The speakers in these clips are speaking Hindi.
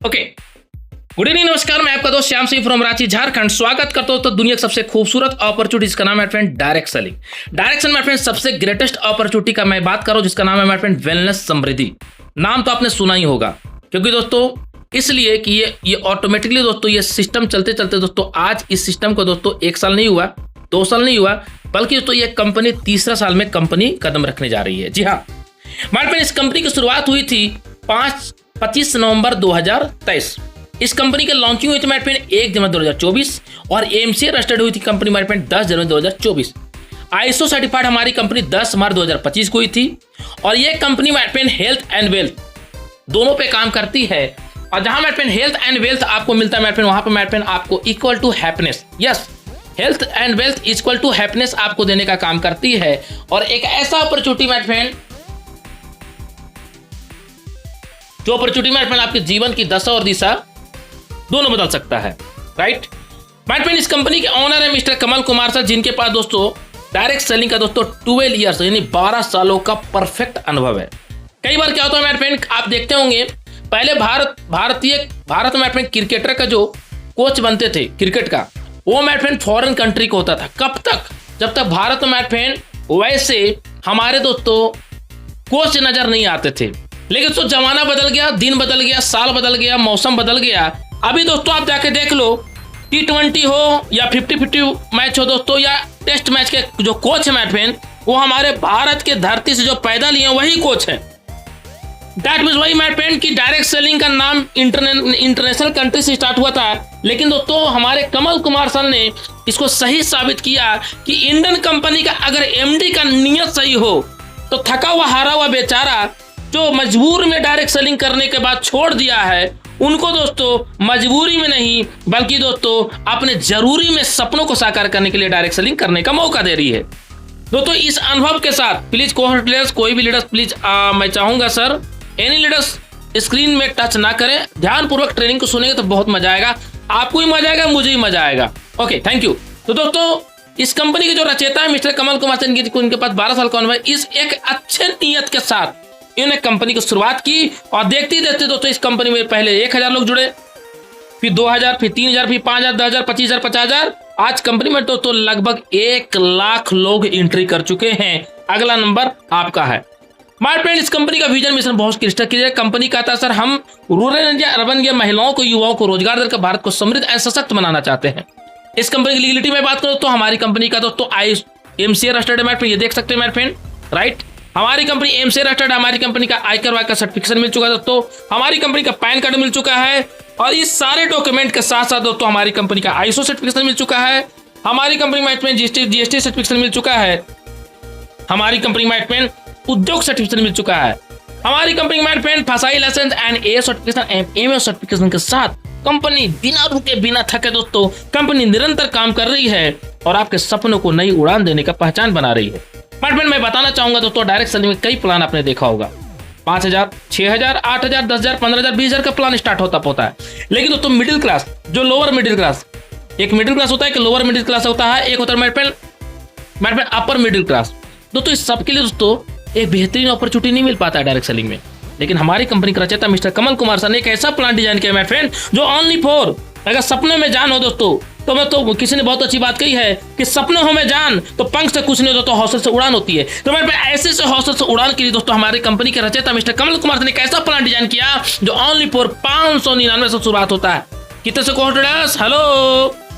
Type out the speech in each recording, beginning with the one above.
ओके, गुड इवनिंग, नमस्कार। मैं आपका दोस्त श्याम सिंह फ्रॉम रांची, झारखंड। स्वागत करता हूं तो दुनिया की सबसे खूबसूरत अपॉर्चुनिटी जिसका नाम है friend direct selling. Direct selling friend सबसे ग्रेटेस्ट अपॉर्चुनिटी का मैं बात कर रहा हूं जिसका नाम है फ्रेंड वेलनेस समृद्धि। नाम तो आपने सुना ही होगा, क्योंकि दोस्तों इसलिए कि ये ऑटोमेटिकली दोस्तों ये सिस्टम चलते चलते दोस्तों आज इस सिस्टम को दोस्तों 1 साल नहीं हुआ, 2 साल नहीं हुआ, बल्कि दोस्तों ये कंपनी तीसरा साल में कंपनी कदम रखने जा रही है। जी हाँ, हमारे फ्रेंड इस कंपनी की शुरुआत हुई थी 25 नवंबर 2023। इस कंपनी की लॉन्चिंग हुई थी हमारे फ्रेंड 1 जनवरी 2024 और एमसीए रजिस्टर्ड हुई थी कंपनी हमारे फ्रेंड 10 जनवरी 2024। आईएसओ सर्टिफाइड हमारी कंपनी 10 मार्च 2025 को हुई थी। और ये कंपनी हमारे फ्रेंड हेल्थ एंड वेल्थ दोनों पे काम करती है। और जहां हमारे फ्रेंड हेल्थ एंड वेल्थ आपको मिलता है हमारे फ्रेंड, वहां पर हमारे फ्रेंड आपको equal to happiness, yes, health and wealth equal to happiness आपको देने का काम करती है। और एक ऐसा अपॉर्चुनिटी हमारे फ्रेंड जो अपॉर्चुनिटी हमारे फ्रेंड आपके जीवन की दशा और दिशा दोनों बदल सकता है, राइट। माय फ्रेंड इस कंपनी के ऑनर है मिस्टर कमल कुमार सर, जिनके पास दोस्तों डायरेक्ट सेलिंग का दोस्तों 12 ईयर्स यानी 12 सालों का परफेक्ट अनुभव है। कई बार क्या होता है मेरे फ्रेंड, आप देखते होंगे पहले भारत में फ्रेंड क्रिकेटर का जो कोच बनते थे क्रिकेट का, वो मेरे फ्रेंड फॉरेन कंट्री को होता था। कब तक? जब तक भारत में फ्रेंड वैसे हमारे दोस्तों कोच नजर नहीं आते थे। लेकिन तो जमाना बदल गया, दिन बदल गया, साल बदल गया, मौसम बदल गया। अभी दोस्तों आप जाके देख लो, T20 हो या 50-50 मैच हो दोस्तों, या टेस्ट मैच के जो कोच है मैट फैन, वो हमारे भारत के धरती से जो पैदा लिए वही कोच है। दैट मीन्स वही मैट फैन की डायरेक्ट सेलिंग का नाम इंटरनेशनल कंट्री से स्टार्ट हुआ था। लेकिन दोस्तों हमारे कमल कुमार सर ने इसको सही साबित किया कि इंडियन कंपनी का अगर एमडी का नियत सही हो तो थका हुआ हारा हुआ बेचारा जो मजबूर में डायरेक्ट सेलिंग करने के बाद छोड़ दिया है, उनको दोस्तों मजबूरी में नहीं बल्कि दोस्तों अपने जरूरी में सपनों को साकार करने के लिए डायरेक्ट सेलिंग करने का मौका दे रही है। दोस्तों इस अनुभव के साथ प्लीज कोई भी लीडर्स प्लीज मैं चाहूंगा सर, एनी लीडर्स स्क्रीन में टच ना करें, ध्यानपूर्वक ट्रेनिंग को सुनेंगे तो बहुत मजा आएगा, आपको भी मजा आएगा, मुझे ही मजा आएगा। Okay, thank you. तो दोस्तों इस कंपनी के जो रचेता है मिस्टर कमल कुमार सिंह, उनके पास 12 साल का अनुभव है। इस एक अच्छे नियत के साथ इन्होंने कंपनी की शुरुआत की और देखते ही देखते दोस्तों इस कंपनी में पहले 1000 लोग जुड़े, फिर 2000, फिर 3000, फिर 5000, 10000, 25000, 50000। आज कंपनी में दोस्तों लगभग 1 लाख लोग एंट्री कर चुके हैं। अगला नंबर आपका है। माय फ्रेंड इस कंपनी का विजन मिशन बहुत क्लियर किया। कंपनी कहता है सर हम रूरल इंडिया, अर्बन इंडिया, महिलाओं को, युवाओं को रोजगार देकर भारत को समृद्ध एवं सशक्त बनाना चाहते हैं। इस कंपनी की लीगलिटी में बात करो तो हमारी कंपनी का दोस्तों एमसीए रजिस्टर्ड है, ये देख सकते हैं मेरे फ्रेंड, राइट। हमारी कंपनी एमसीए रजिस्टर्ड, हमारी कंपनी का आयकर वायकर सर्टिफिकेशन मिल चुका है दोस्तों, हमारी कंपनी का पैन कार्ड मिल चुका है। और इस सारे डॉक्यूमेंट के साथ साथ दोस्तों हमारी कंपनी का आईएसओ सर्टिफिकेशन मिल चुका है, हमारी कंपनी में जीएसटी सर्टिफिकेशन मिल चुका है, हमारी कंपनी में उद्योग सर्टिफिकेशन मिल चुका है, हमारी कंपनी में FSSAI licence and a certification and MA certification के साथ कंपनी बिना रुके बिना थके दोस्तों कंपनी निरंतर काम कर रही है और आपके सपनों को नई उड़ान देने का पहचान बना रही है। मैं बताना चाहूंगा दोस्तों डायरेक्ट सेलिंग में कई प्लान आपने देखा होगा, 5000, 6000, 8000, 10000, 15000, 20000 का प्लान स्टार्ट होता है। लेकिन दोस्तों मिडिल क्लास, जो लोअर मिडिल क्लास, एक मिडिल क्लास होता है, एक लोअर मिडिल क्लास होता है, एक होता है अपर मिडिल क्लास। दोस्तों इस सबके लिए दोस्तों एक बेहतरीन अपॉर्चुनिटी नहीं मिल पाता है डायरेक्ट सेलिंग में। लेकिन हमारी कंपनी का रचयिता मिस्टर कमल कुमार सर ने एक ऐसा प्लान डिजाइन किया मेरे फ्रेंड जो ओनली फॉर, अगर सपने में जान हो दोस्तों तो मैं तो किसी ने बहुत अच्छी बात कही है कि सपने हो में जान तो पंख से कुछ नहीं दोस्तों, हौसले से उड़ान होती है। तो मेरे ऐसे से हौसले से उड़ान के लिए दोस्तों हमारी कंपनी के रचयिता मिस्टर कमल कुमार सर ने एक ऐसा प्लान डिजाइन किया जो ओनली फॉर 599 से शुरुआत होता है। कितने से कोर्टर्स, हेलो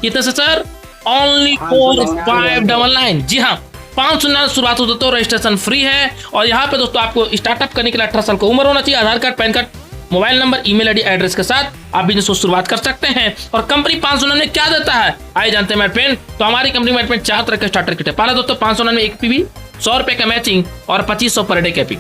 कितने से सर? Only for 599। जी हाँ, 599 शुरुआत हो दोस्तों, रजिस्ट्रेशन फ्री है। और यहाँ पे दोस्तों आपको स्टार्टअप करने के लिए 18 साल की उम्र होना चाहिए, Aadhaar card, PAN card, mobile number, email ID, address के साथ आप बिजनेस को शुरुआत कर सकते हैं। और कंपनी 599 में क्या देता है आइए जानते हैं मेरे फ्रेंड। तो हमारी कंपनी में 4 तरह के स्टार्टर किट है। पहला दोस्तों 599 में 1 पीवी, 100 रुपए का मैचिंग और 2500 पर डे कैपिंग,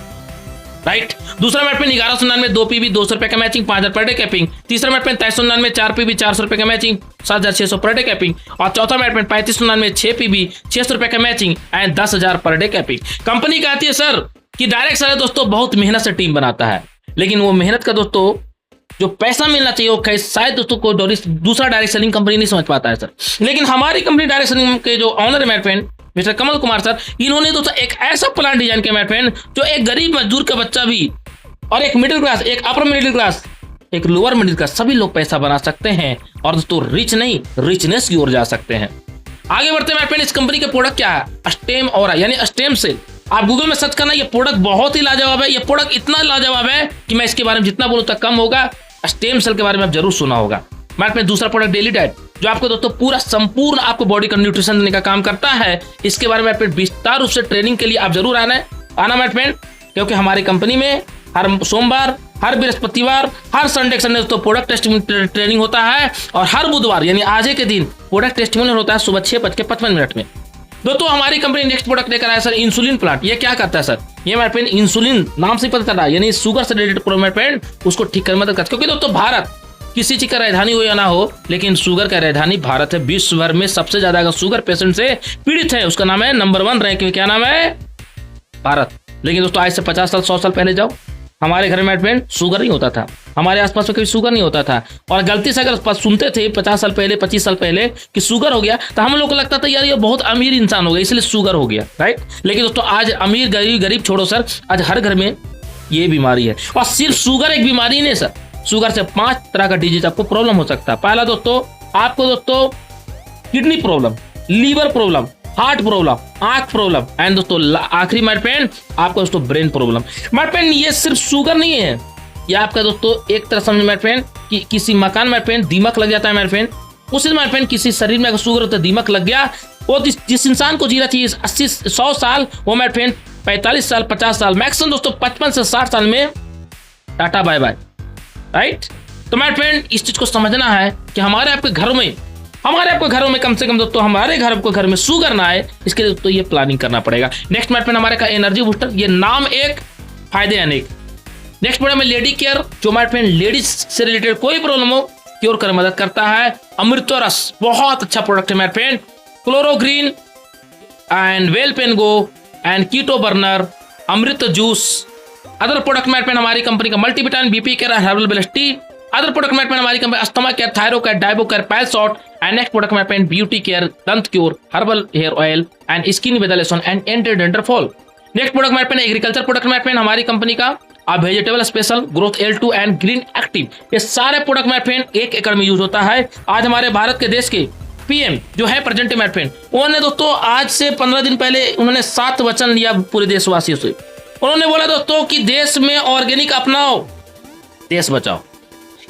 राइट। दूसरा मेरे फ्रेंड 1199 2 पीवी, 200 रुपए का मैचिंग, 5000 पर डे कैपिंग। तीसरा मेरे फ्रेंड 2399 4 पीवी, 400 रुपए का मैचिंग, 7600 पर डे कैपिंग। और चौथा मेरे फ्रेंड 3599 6 पीवी, 600 रुपए का matching and 10000 per day capping. Company कहती है सर कि डायरेक्ट सेलर दोस्तों बहुत मेहनत से टीम बनाता है, लेकिन वो मेहनत का दोस्तों जो पैसा मिलना चाहिए वो शायद दोस्तों को दूसरा डायरेक्ट सेलिंग कंपनी नहीं समझ पाता है सर। लेकिन हमारी कंपनी डायरेक्ट सेलिंग के जो ऑनर है मेरे friend mister Kamal Kumar sir, इन्होंने दोस्तों एक ऐसा प्लान डिजाइन किया मेरे फ्रेंड जो एक गरीब मजदूर का बच्चा भी और एक मिडिल क्लास, एक अपर मिडिल क्लास, एक लोअर मिडिल क्लास सभी लोग पैसा बना सकते हैं और दोस्तों रिच नहीं रिचनेस की ओर जा सकते हैं। आगे बढ़ते हैं इस कंपनी के प्रोडक्ट क्या है, स्टेम और यानी स्टेम सेल। आप गूगल में सर्च करना, ये प्रोडक्ट बहुत ही लाजवाब है। ये प्रोडक्ट इतना लाजवाब है कि मैं इसके बारे में जितना बोलूं तक कम होगा। स्टेम सेल के बारे में आप जरूर सुना होगा। हमारे दूसरा प्रोडक्ट डेली डाइट, जो आपको दोस्तों पूरा संपूर्ण आपको बॉडी का न्यूट्रिशन देने का काम करता है। इसके बारे में विस्तार रूप से ट्रेनिंग के लिए आप जरूर आना माय फ्रेंड, क्योंकि हमारी कंपनी में हर सोमवार, हर बृहस्पतिवार, हर संडे दोस्तों प्रोडक्ट टेस्टिमोनियल ट्रेनिंग होता है और हर बुधवार यानी आज के दिन प्रोडक्ट टेस्टिमोनियल होता है सुबह 6:55 में। दोस्तों हमारी कंपनी नेक्स्ट प्रोडक्ट लेकर आया सर इंसुलिन प्लांट। ये क्या करता है सर, ये हमारे फ्रेंड इंसुलिन नाम से पता चल रहा है, यानी शुगर से रिलेटेड प्रॉब्लम उसको ठीक करने में मदद करता है। क्योंकि दोस्तों भारत किसी चीज का राजधानी हो या ना हो, लेकिन शुगर का राजधानी भारत है। विश्व भर में सबसे ज्यादा अगर शुगर पेशेंट से पीड़ित है उसका नाम है नंबर 1 रैंक में, क्या नाम है, भारत। लेकिन दोस्तों आज से 50 साल 100 साल पहले जाओ, हमारे घर में फ्रेंड शुगर नहीं होता था, हमारे आसपास में कभी शुगर नहीं होता था। और गलती से अगर सुनते थे 50 साल पहले 25 साल पहले कि शुगर हो गया तो हम लोग को लगता था यार ये बहुत अमीर इंसान हो गया इसलिए शुगर हो गया, राइट। लेकिन दोस्तों आज अमीर गरीब छोड़ो सर, आज हर घर में ये बीमारी है। और सिर्फ शुगर एक बीमारी नहीं सर, शुगर से 5 तरह का डिजीज आपको प्रॉब्लम हो सकता है। पहला दोस्तों आपको दोस्तों kidney problem, liver problem, heart problem, आंख प्रॉब्लम एंड दोस्तों आखिरी माय फ्रेंड आपको दोस्तों ब्रेन प्रॉब्लम। माय फ्रेंड ये सिर्फ शुगर नहीं है, ये आपका दोस्तों एक तरह समझ माय फ्रेंड कि किसी मकान माय फ्रेंड दीमक लग जाता है माय फ्रेंड, उसी माय फ्रेंड किसी शरीर में अगर शुगर होता है दीमक लग गया, वो जिस इंसान को जीना चाहिए 80-100 साल वो माय फ्रेंड 45 साल 50 साल मैक्सिमम दोस्तों 55 से 60 साल में टाटा बाय बाय, राइट। तो माय फ्रेंड इस चीज को समझना है कि हमारे आपके घरों में कम से कम दोस्तों हमारे घर में शुगर ना आए, इसके लिए दोस्तों ये प्लानिंग करना पड़ेगा। नेक्स्ट माय फ्रेंड हमारे का एनर्जी बूस्टर, ये नाम एक फायदे अनेक। नेक्स्ट प्रोडक्ट में लेडी केयर, जो माय फ्रेंड लेडीज से रिलेटेड कोई प्रॉब्लम हो क्योर कर मदद करता है। अमृतो रस बहुत अच्छा प्रोडक्ट है माय फ्रेंड। क्लोरोग्रीन एंड वेलपेनगो एंड कीटो बर्नर, अमृत juice. Other product my friend हमारी कंपनी का मल्टीविटामिन, बीपी केयर, हर्बल बेलेस tea. Other product my friend हमारी कंपनी asthma care, thyro care, diabo care, pile shot and next product my friend beauty care, दंत cure, herbal hair oil and skin वेदलेशन and anti dandruff fall. Next product my friend agriculture product my friend हमारी कंपनी का vegetable special, growth L2 and green active. ये सारे प्रोडक्ट माय फ्रेंड 1 एकड़ में यूज होता है। आज हमारे भारत के देश के पीएम जो है प्रेजेंट माय फ्रेंड, उन्होंने दोस्तों आज से 15 दिन पहले उन्होंने 7 वचन लिया पूरे देशवासियों से। उन्होंने बोला दोस्तों कि देश में ऑर्गेनिक अपनाओ, देश बचाओ।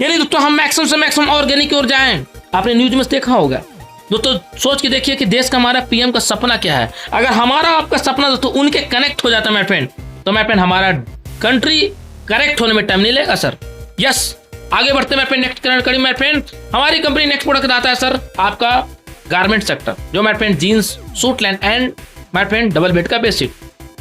यानी दोस्तों हम मैक्सिमम से मैक्सिमम ऑर्गेनिक की ओर जाएं। आपने न्यूज में देखा होगा दोस्तों, सोच के देखिए कि देश का हमारा पीएम का सपना क्या है। अगर हमारा आपका सपना दोस्तों उनके कनेक्ट हो जाता है माय फ्रेंड, तो माय फ्रेंड हमारा कंट्री करेक्ट होने में टाइम नहीं लेगा सर। यस, आगे बढ़ते माय फ्रेंड नेक्स्ट कड़ी माय फ्रेंड हमारी कंपनी नेक्स्ट प्रोडक्ट आता है सर आपका गारमेंट सेक्टर, जो my friend jeans, suit line and my friend double bed का बेडशीट।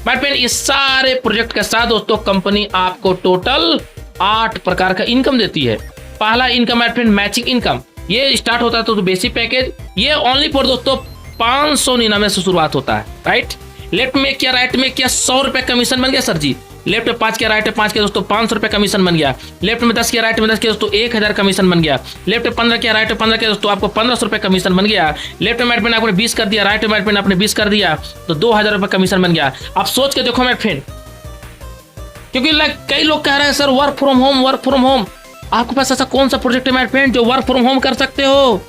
माय फ्रेंड इस सारे प्रोजेक्ट के साथ दोस्तों कंपनी आपको टोटल 8 प्रकार का इनकम देती है। पहला income my friend matching income, ये स्टार्ट होता है तो बेसिक पैकेज, ये ओनली फॉर दोस्तों 599 से शुरुआत होता है, राइट। लेफ्ट में क्या राइट में क्या 100 रुपए कमीशन बन गया सर जी। लेफ्ट में 5 के राइट में 5 के दोस्तों 500 रुपए कमीशन बन गया। लेफ्ट में 10 के राइट में 10 के दोस्तों 1000 कमीशन बन गया। लेफ्ट में 15 के राइट में 15 के दोस्तों आपको 1500 रुपए कमीशन बन गया। लेफ्ट में मैट आपने 20 कर दिया, राइट में मैट आपने 20 कर दिया तो 2000 रुपए कमीशन बन गया। आप सोच के देखो मैट फ्रेंड, क्योंकि कई लोग कह रहे हैं सर वर्क फ्रॉम होम। आपके पास ऐसा कौन सा प्रोजेक्ट है मैट फ्रेंड जो वर्क फ्रॉम होम कर सकते हो?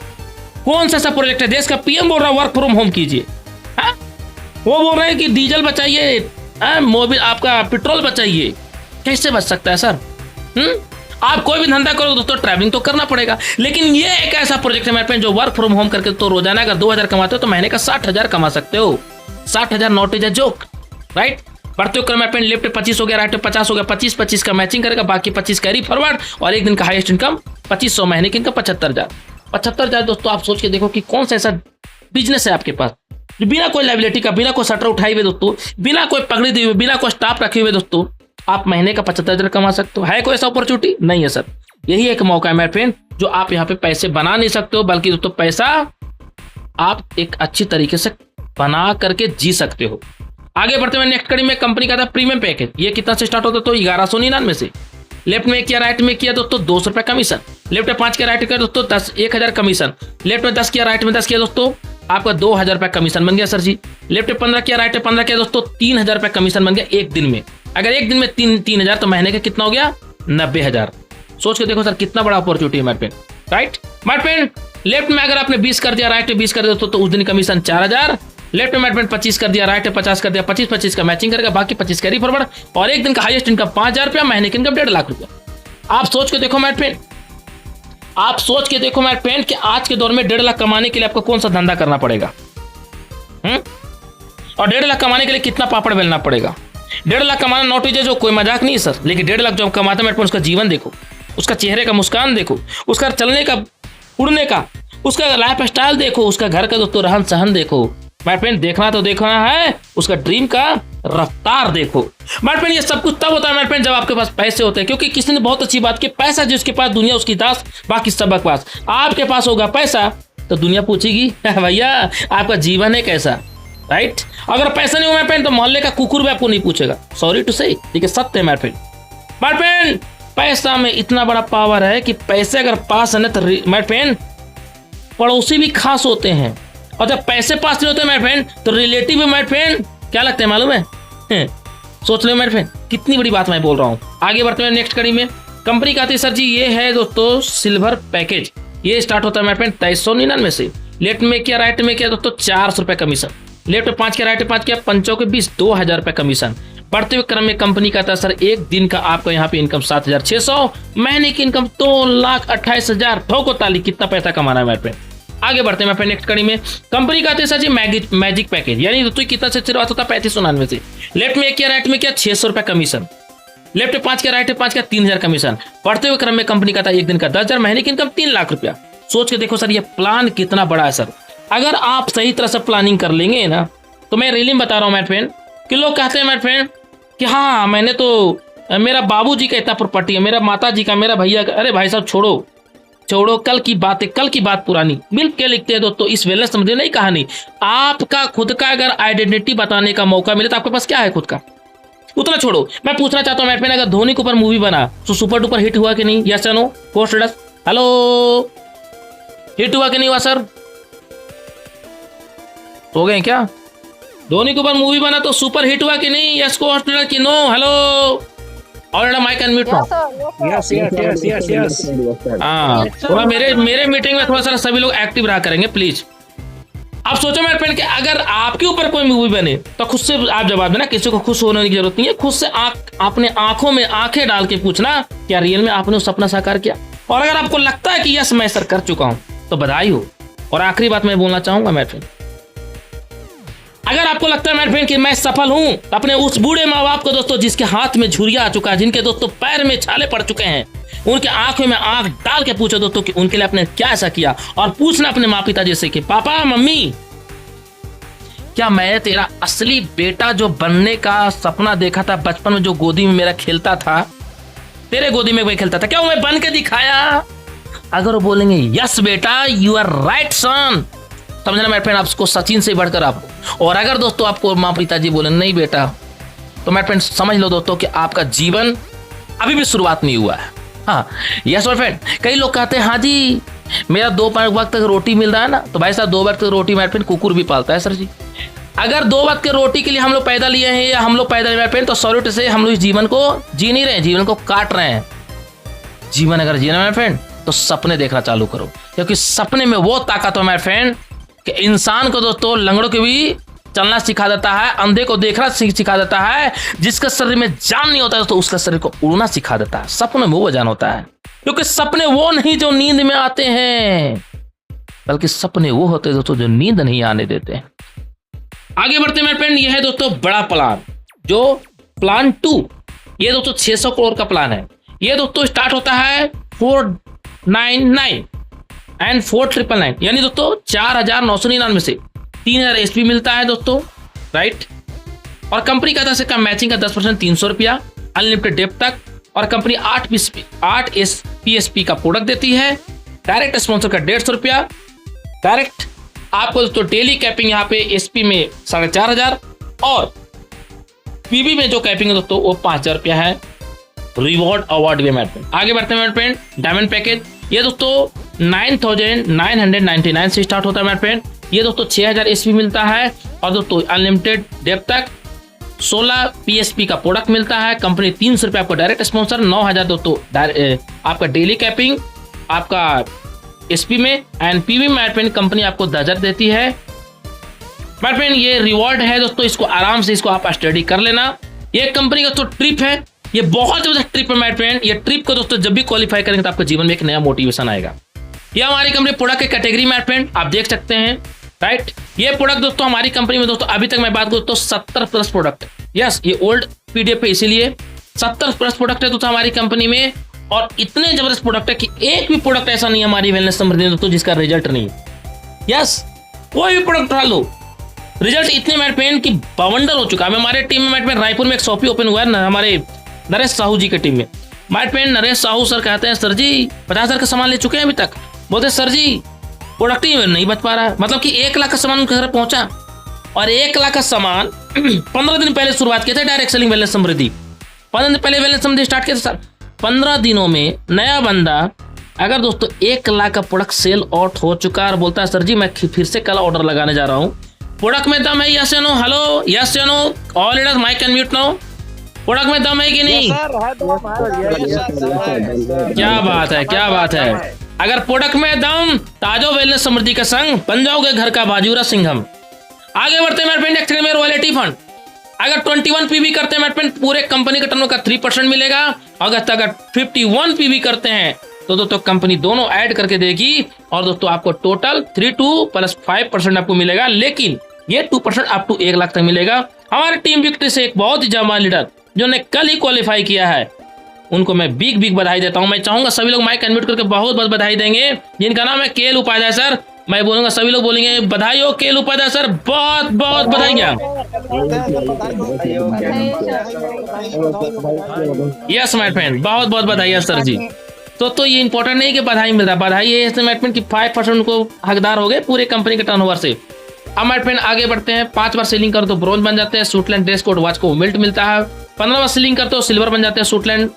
कौन सा ऐसा प्रोजेक्ट है? देश का पीएम बोल रहा है वर्क फ्रॉम होम कीजिए, वो बोल रहे हैं कि डीजल बचाइए, मोबिल आपका पेट्रोल बचाइए। कैसे बच सकता है सर? आप कोई भी धंधा करो दोस्तों ट्रैवलिंग तो करना पड़ेगा, लेकिन ये एक ऐसा प्रोजेक्ट है मेरे फ्रेंड जो वर्क फ्रॉम होम करके तो रोजाना अगर 2000 कमाते हो तो महीने का 60,000 कमा सकते हो। 60,000 not is a joke, right. बढ़ते हुए मेरे फ्रेंड लेफ्ट 25 हो गया, राइट 50 हो गया, 25 का मैचिंग करेगा, बाकी 25 कैरी फॉरवर्ड और एक दिन का हाईएस्ट इनकम 2500, महीने की इनकम 75,000 दोस्तों आप सोच के देखो कि कौन सा ऐसा बिजनेस है आपके पास जो बिना कोई लाइबिलिटी का, बिना कोई शटर उठाए हुए दोस्तों, बिना कोई पगड़ी दिए हुए, बिना कोई स्टाफ रखे हुए दोस्तों आप महीने का 75,000 कमा सकते हो। है कोई ऐसा अपॉर्चुनिटी? नहीं है सर। यही एक मौका है मेरे फ्रेंड जो आप यहाँ पे पैसे बना नहीं सकते हो, बल्कि दोस्तों पैसा आप एक अच्छी तरीके से बना करके जी सकते हो। आगे बढ़ते हुए नेक्स्ट कड़ी में कंपनी का था प्रीमियम पैकेज। ये कितना से स्टार्ट होता है? तो 1199 से। लेफ्ट में किया, राइट में किया दोस्तों 200 रुपए कमीशन। लेफ्ट में 5 के राइट किया दोस्तों 10,000 कमीशन। लेफ्ट में 10 किया, राइट में 10 किया दोस्तों आपका 2000 रुपए कमीशन बन गया सर जी। लेफ्ट में 15 किया, राइट में 15 किया दोस्तों 3000 रुपए कमीशन बन गया एक दिन में। अगर एक दिन में 3000 तो महीने का कितना हो गया? 90,000। सोच के देखो सर कितना बड़ा अपॉर्चुनिटी है my friend, right. My friend left में अगर आपने 20 कर दिया, राइट में 20 कर दिया तो उस दिन कमीशन 4000, लेफ्ट में माय फ्रेंड 25 कर दिया, राइट में 50 कर दिया, 25 का मैचिंग करेगा, बाकी 25 कैरी फॉरवर्ड, और एक दिन का हाईएस्ट इनकम 5000 रुपया, महीने की इनकम 1.5 लाख रुपया। आप सोच के देखो माय फ्रेंड, आप सोच के देखो माय फ्रेंड कि आज के दौर में 1.5 लाख कमाने के लिए आपको कौन सा धंधा करना पड़ेगा, और 1.5 लाख कमाने के लिए कितना पापड़ बेलना पड़ेगा। 1.5 लाख कमाना नॉट इज जो कोई मजाक नहीं है सर, लेकिन 1.5 लाख जो कमाता है उसका जीवन देखो, उसका चेहरे का मुस्कान देखो, उसका चलने का उड़ने का, उसका लाइफ स्टाइल देखो, उसका घर का दोस्तों रहन सहन देखो माय फ्रेंड। देखना तो देखना है, उसका ड्रीम का रफ्तार देखो माय फ्रेंड। ये सब कुछ तब होता है माय फ्रेंड जब आपके पास पैसे होते हैं, क्योंकि किसी ने बहुत अच्छी बात की, पैसा जिसके पास दुनिया उसकी दास, बाकी सब पास। आपके पास होगा पैसा तो दुनिया पूछेगी भैया आपका जीवन है कैसा, राइट। अगर पैसा नहीं हो माय फ्रेंड तो मोहल्ले का कुकुर भी आपको नहीं पूछेगा, सॉरी टू से, ठीक है, सत्य है माय फ्रेंड। माय फ्रेंड पैसा में इतना बड़ा पावर है कि पैसे अगर पास है ना तो माय फ्रेंड पड़ोसी भी खास होते हैं, और जब पैसे पास नहीं होते माय फ्रेंड तो रिलेटिव भी माय फ्रेंड क्या लगते हैं मालूम है? सोच लो माय फ्रेंड कितनी बड़ी बात मैं बोल रहा हूँ। आगे बढ़ते हैं नेक्स्ट कड़ी में। कंपनी कहती है सर जी ये है दोस्तों सिल्वर पैकेज, ये स्टार्ट होता है माय फ्रेंड 2399 से। लेफ्ट में क्या राइट में क्या दोस्तों 400 रुपए कमीशन, लेफ्ट में 5 के राइट में 5 क्या 5 के 20 2000 रुपए कमीशन। बढ़ते हुए क्रम में कंपनी कहता है सर एक दिन का आपको यहाँ पे इनकम 7600, महीने की इनकम 2,28,000। ठोको ताली, कितना पैसा कमाना है माय फ्रेंड। आगे बढ़ते हैं नेक्स्ट कड़ी में। कंपनी कहते हैं सर जी मैजिक पैकेज, यानी दोस्तों कितना से शुरुआत होता है 3599 से। लेफ्ट में क्या राइट में क्या 600 रुपए कमीशन, लेफ्ट में 5 के राइट में 5 का 3000 कमीशन। बढ़ते हुए क्रम में कंपनी कहता है एक दिन का 10,000, महीने की इनकम 3 लाख रुपया। सोच के देखो सर ये प्लान कितना बड़ा है सर। अगर आप सही तरह से प्लानिंग कर लेंगे ना तो मैं रियली बता रहा हूँ माय फ्रेंड कि लोग कहते हैं माय फ्रेंड कि हाँ मैंने तो मेरा बाबूजी का इतना प्रॉपर्टी है, मेरा माता जी का, मेरा भैया का। अरे भाई साहब छोड़ो छोड़ो, कल की बात है, कल की बात पुरानी। मिल के लिखते हैं दोस्तों, इस वेलनेस समझे नहीं कहानी। आपका खुद का अगर आइडेंटिटी बताने का मौका मिले तो आपके पास क्या है खुद का, उतना छोड़ो। मैं पूछना चाहता हूँ माय फ्रेंड अगर धोनी के ऊपर मूवी बना तो सुपर डुपर हिट हुआ कि नहीं? यस या नो? पोस्ट हेलो हिट हुआ कि नहीं हुआ सर? हो गए क्या? धोनी के ऊपर मूवी बना तो सुपर हिट हुआ कि नहीं? यस को कि नो? हेलो और माइक अनम्यूट यस। हाँ थोड़ा मेरे मीटिंग में थोड़ा सा सभी लोग एक्टिव रहा करेंगे प्लीज। आप सोचो मेरे फ्रेंड कि अगर आपके ऊपर कोई मूवी बने तो खुद से आप जवाब देना, किसी को खुश होने की जरूरत नहीं है। खुद से अपने आंखों में आंखें डाल के पूछना क्या रियल में आपने उस सपना साकार किया। और अगर आपको लगता है कि यस मैं सर कर चुका हूं तो बधाई हो। और आखिरी बात मैं बोलना चाहूंगा मेरे फ्रेंड, अगर आपको लगता है मेरे फ्रेंड कि मैं सफल हूं तो अपने उस बूढ़े माँ बाप को दोस्तों जिसके हाथ में झुरिया आ चुका है, जिनके दोस्तों पैर में छाले पड़ चुके हैं, उनके आंखों में आंख डाल के पूछो दोस्तों कि उनके लिए आपने क्या ऐसा किया। और पूछना अपने माँ पिता जी से कि पापा मम्मी क्या मैं तेरा असली बेटा जो बनने का सपना देखा था बचपन में, जो गोदी में मेरा खेलता था, तेरे गोदी में वही खेलता था, क्या मैं बन के दिखाया? अगर वो बोलेंगे यस बेटा यू आर राइट सन, समझना मेरे फ्रेंड आपको सचिन से बढ़कर आपको। और अगर दोस्तों आपको माँ पिताजी बोले नहीं बेटा, तो मेरे फ्रेंड समझ लो दोस्तों कि आपका जीवन अभी भी शुरुआत नहीं हुआ है। हाँ यस मेरे फ्रेंड, कई लोग कहते हैं हाँ जी मेरा 2 वक्त तक रोटी मिल रहा है ना, तो भाई साहब 2 वक्त तक रोटी मेरे फ्रेंड कुकुर भी पालता है सर जी। अगर 2 वक्त के रोटी के लिए हम लोग पैदा लिए हैं या हम लोग पैदा मेरे फ्रेंड, तो सॉरी से हम लोग इस जीवन को जी नहीं रहे हैं, जीवन को काट रहे हैं। जीवन अगर जीना मेरे फ्रेंड तो सपने देखना चालू करो, क्योंकि सपने में वो ताकत है मेरे फ्रेंड कि इंसान को दोस्तों लंगड़ों के भी चलना सिखा देता है, अंधे को देखना सिखा देता है, जिसका शरीर में जान नहीं होता है तो उसका शरीर को उड़ना सिखा देता है। सपने में वो जान होता है, क्योंकि सपने वो नहीं जो नींद में आते हैं, बल्कि सपने वो होते हैं दोस्तों जो नींद नहीं आने देते हैं। आगे बढ़ते हैं मेरे फ्रेंड, ये है दोस्तों बड़ा प्लान, जो प्लान 2, ये दोस्तों 600 करोड़ का प्लान है। ये दोस्तों स्टार्ट होता है 499 एंड 4999, यानी दोस्तों 4999 से 3000 एसपी मिलता है दोस्तों, राइट। और कंपनी का 10 का मैचिंग का 10% 300 रुपया, अनलिमिटेड डेप तक। और कंपनी 8 PSP का प्रोडक्ट देती है। डायरेक्ट स्पॉन्सर का 150 रुपया, डायरेक्ट आपको दोस्तों डेली कैपिंग यहाँ पे एसपी में 4500 और पीबी में जो कैपिंग है दोस्तों वो 5000 रुपया है। रिवॉर्ड अवार्ड भी मेरे फ्रेंड। आगे बढ़ते हैं मेरे फ्रेंड, डायमंड पैकेज, ये दोस्तों 9999 से स्टार्ट होता है मेरे फ्रेंड। ये दोस्तों 6000 एसपी मिलता है और दोस्तों अनलिमिटेड डेप तक 16 PSP का प्रोडक्ट मिलता है। कंपनी 300 रुपये आपको डायरेक्ट स्पॉन्सर, 9,000 दोस्तों आपका डेली कैपिंग आपका SP में, एंड PV मैट पेन कंपनी आपको 10,000 देती है। मैट पेन ये रिवॉर्ड है दोस्तों, इसको आराम से इसको आप स्टडी कर लेना। ये कंपनी का तो ट्रिप है, ये बहुत ज़बरदस्त ट्रिप है मैट पेन। ये ट्रिप को दोस्तों जब भी क्वालिफाई करेंगे तो आपके जीवन में एक नया मोटिवेशन आएगा। ये हमारी कंपनी प्रोडक्ट की कैटेगरी मैट पेन आप देख सकते हैं, राइट। ये प्रोडक्ट दोस्तों हमारी कंपनी में दोस्तों अभी तक मैं बात करूँ तो 70+ प्रोडक्ट है। यस, ये ओल्ड PDF पे इसीलिए 70+ प्रोडक्ट है दोस्तों हमारी कंपनी में, और इतने जबरदस्त प्रोडक्ट है कि एक भी प्रोडक्ट ऐसा नहीं है हमारी वेलनेस समृद्धि दोस्तों जिसका रिजल्ट नहीं। यस, कोई भी प्रोडक्ट उठा लो, रिजल्ट इतने मैट पेन की बवंडर हो चुका है। हमारे टीम में मैट पेन रायपुर में एक शॉप ओपन हुआ है ना, हमारे नरेश साहू जी की टीम में। मैट पेन नरेश साहू सर कहते हैं सर जी 50,000 का सामान ले चुके हैं अभी तक। बोलते सर जी प्रोडक्ट ही नहीं बच पा रहा है, मतलब कि 1 लाख का सामान उनके घर पहुंचा, और 1 लाख का सामान 15 दिन पहले शुरुआत किए थे डायरेक्ट सेलिंग वेलनेस समृद्धि। 15 दिन पहले वेलनेस समृद्धि स्टार्ट किया था सर। 15 दिनों में नया बंदा अगर दोस्तों 1 लाख का प्रोडक्ट सेल आउट हो चुका और बोलता है सर जी मैं फिर से कल ऑर्डर लगाने जा रहा हूँ, प्रोडक्ट में दम है, यस या नो, हेलो यस या no, all leaders mic can mute now. Product में दम है कि नहीं? क्या बात है, क्या बात है। अगर प्रोडक्ट में दम, ताजो वेलनेस समृद्धि का संग, बन जाओगे घर का बाजूरा सिंघम। आगे बढ़ते हैं मेरे फ्रेंड, में रॉयल्टी फंड अगर 21 PV करते हैं मेरे फ्रेंड पूरे कंपनी का टर्नओवर का 3% मिलेगा। अगर 51 PV करते हैं तो दोस्तों कंपनी दोनों ऐड करके देगी, और दोस्तों आपको टोटल 32 + 5% आपको मिलेगा, लेकिन ये 2% अप टू 1 लाख तक मिलेगा। हमारे टीम विक्ट्री से एक बहुत ही जाबाज लीडर जो ने कल ही क्वालिफाई किया है, उनको मैं बिग बधाई देता हूं। मैं चाहूंगा सभी लोग माइक अनम्यूट करके बहुत बहुत बधाई देंगे, जिनका नाम है KL उपाध्याय सर। मैं बोलूंगा सभी लोग बोलेंगे बधाई हो KL उपाध्याय सर, बहुत बहुत बधाइयां। यस माय फ्रेंड, बहुत बहुत बधाई सर जी। तो ये इंपॉर्टेंट नहीं कि बधाई मिल रहा, बधाई ये इसमें की 5% को हकदार हो गए पूरे कंपनी के टर्नओवर से। अब माय फ्रेंड आगे बढ़ते हैं। 5 बार सेलिंग करो तो ब्रोंज बन जाते हैं, सूटलैंड ड्रेस कोड वॉच को मिल्ट मिलता है। 15 बार सेलिंग करते हो सिल्वर बन जाते हैं सूटलैंड,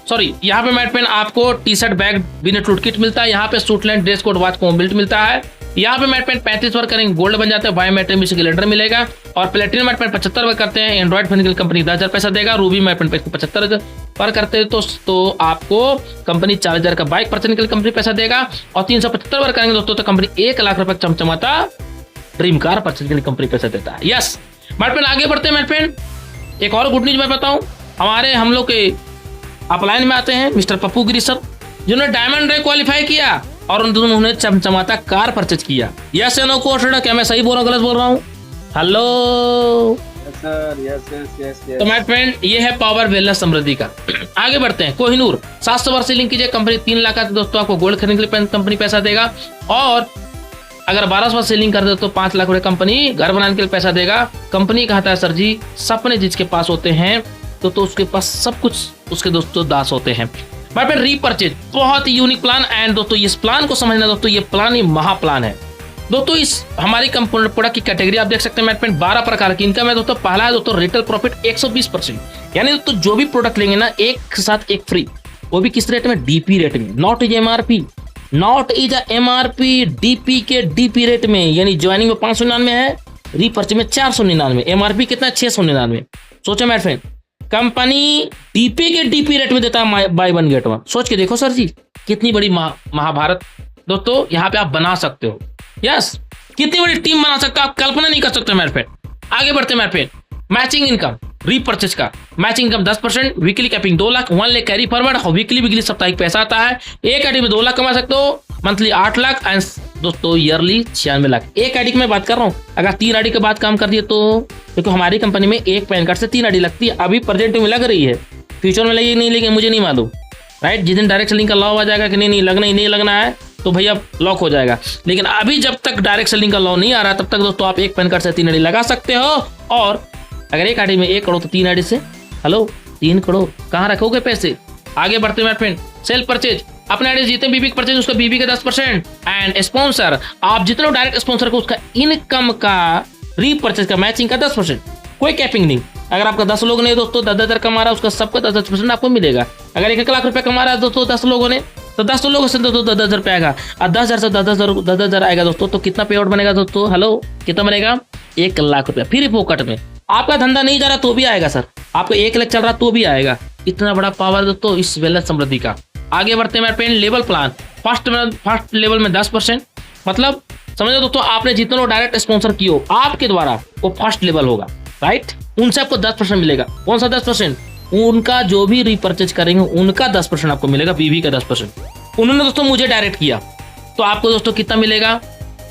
सॉरी यहाँ पे मैट पेन आपको टी-शर्ट बैग विनर टूट किट मिलता है। यहाँ पे सूटलैंड ड्रेस कोड वॉच को मिल्ट मिलता है। यहाँ पे मैट पेन 35 बार करेंगे गोल्ड बन जाता है, बायोमेट्रिक म्यूजिक कैलेंडर मिलेगा। और प्लेटिनम मैट पेन 75 बार करते हैं एंड्रॉइड फोन की कंपनी 10,000 पैसा देगा। रूबी मैट पेन 75 पर करते हैं तो आपको कंपनी 4,000 का बाइक परचेज के लिए कंपनी पैसा देगा। और 375 बार करेंगे दोस्तों तो कंपनी 1 लाख रुपए चमचमाता ड्रीम कार परचेज के लिए कंपनी पैसा देता है। यस मैट पेन आगे बढ़ते हैं। मैट पेन एक और गुड न्यूज मैं बताऊं, हम लोग के अपलाइन में आते हैं मिस्टर पप्पू गिरी सर, जिन्होंने डायमंड रे क्वालिफाई किया और उन्होंने चमचमाता कार परचेज किया। यस नो कोर्स, क्या मैं सही बोल रहा हूँ गलत बोल रहा हूँ? हेलो तो माय फ्रेंड ये है पावर वेलनेस समृद्धि का। आगे बढ़ते हैं। कोहिनूर 700 बार सेलिंग कीजिए, कंपनी 3 लाख का दोस्तों आपको गोल्ड खरीदने के लिए कंपनी पैसा देगा। और अगर 1200 बार सेलिंग कर दे तो 5 लाख रुपए कंपनी घर बनाने के लिए पैसा देगा। कंपनी कहता है सर जी सपने जिसके पास होते हैं तो उसके पास सब कुछ उसके दोस्तों दास होते हैं। बट रीपरचेज बहुत ही यूनिक प्लान, एंड दोस्तों इस प्लान को समझना दोस्तों, ये प्लान ही महाप्लान है दोस्तों। इस हमारी कंपनी प्रोडक्ट की कैटेगरी आप देख सकते हैं मैट 12 प्रकार की इनकम है दोस्तों। पहला है दोस्तों रिटेल प्रॉफिट 120%, यानी दोस्तों जो भी प्रोडक्ट लेंगे ना एक साथ एक फ्री, वो भी किस रेट में? DP रेट में, not is MRP, not is MRP, DP के DP रेट में, यानी ज्वाइनिंग में 599 है, रीपरचेज में 499, MRP कितना 699। सोचो मैट फ्रेंड कंपनी DP के DP रेट में देता है बाय 1 गेट 1। सोच के देखो सर जी कितनी बड़ी महाभारत दोस्तों यहाँ पे आप बना सकते हो। यस कितनी बड़ी टीम बना सकते हो, आप कल्पना नहीं कर सकते मेरे फ्रेंड। आगे बढ़ते हैं मेरे फ्रेंड। मैचिंग इनकम रीपरचेज का matching income 10%, weekly capping 2 lakh, 1 lakh carry forward, और वीकली साप्ताहिक पैसा आता है। एक आईडी में 2 लाख कमा सकते हो, मंथली 8 लाख, एंड दोस्तों ईयरली 96 लाख। एक आईडी की मैं बात कर रहा हूँ, अगर 3 आईडी के बाद काम कर दिए तो देखो हमारी कंपनी में एक पैन कार्ड से 3 आईडी लगती है। अभी प्रेजेंट में लग रही है, फ्यूचर में लगेगी नहीं लेकिन मुझे नहीं मालूम, राइट। जिस दिन डायरेक्ट सेलिंग का लॉ आ जाएगा कि नहीं लगना ही नहीं लगना है तो भैया लॉक हो जाएगा। लेकिन अभी जब तक डायरेक्ट सेलिंग का लॉ नहीं आ रहा तब तक दोस्तों आप एक पैन कार्ड से 3 आईडी लगा सकते हो। और अगर एक आईडी में 1 करोड़ तो 3 आईडी से हेलो 3 करोड़ कहाँ रखोगे पैसे? आगे बढ़ते हैं फ्रेंड। सेल्फ परचेज अपने आईडी जितने बीबी परचेज उसका बीबी का 10%, एंड स्पॉन्सर आप जितने डायरेक्ट स्पॉन्सर को उसका इनकम का रीपरचेज का मैचिंग का 10%, कोई कैपिंग नहीं। अगर आपका 10 लोग ने दोस्तों 10,000 कमा रहा है उसका सबका 10% आपको मिलेगा। अगर 1 लाख रुपए कमा रहा है दोस्तों 10 लोगों ने तो 10 लोगों से दोस्तों 10,000 रुपए आएगा, और 10,000 से 10,000 आएगा दोस्तों तो कितना पे आउट बनेगा दोस्तों? हेलो कितना बनेगा? 1 लाख रुपया फ्री पॉकेट में। आपका धंधा नहीं जा रहा तो भी आएगा सर, आपका 1 लाख चल रहा तो भी आएगा। इतना बड़ा पावर दोस्तों इस वेलनेस समृद्धि का। आगे बढ़ते हैं मेरे friend level plan. First level में 10%, मतलब समझो दोस्तों आपने जितना डायरेक्ट स्पॉन्सर किए हो आपके द्वारा वो फर्स्ट लेवल होगा, राइट। उनसे आपको 10% मिलेगा। कौन सा 10%? उनका जो भी रिपर्चेज करेंगे उनका 10% आपको मिलेगा, बीवी का 10%। उन्होंने दोस्तों मुझे डायरेक्ट किया तो आपको दोस्तों कितना मिलेगा?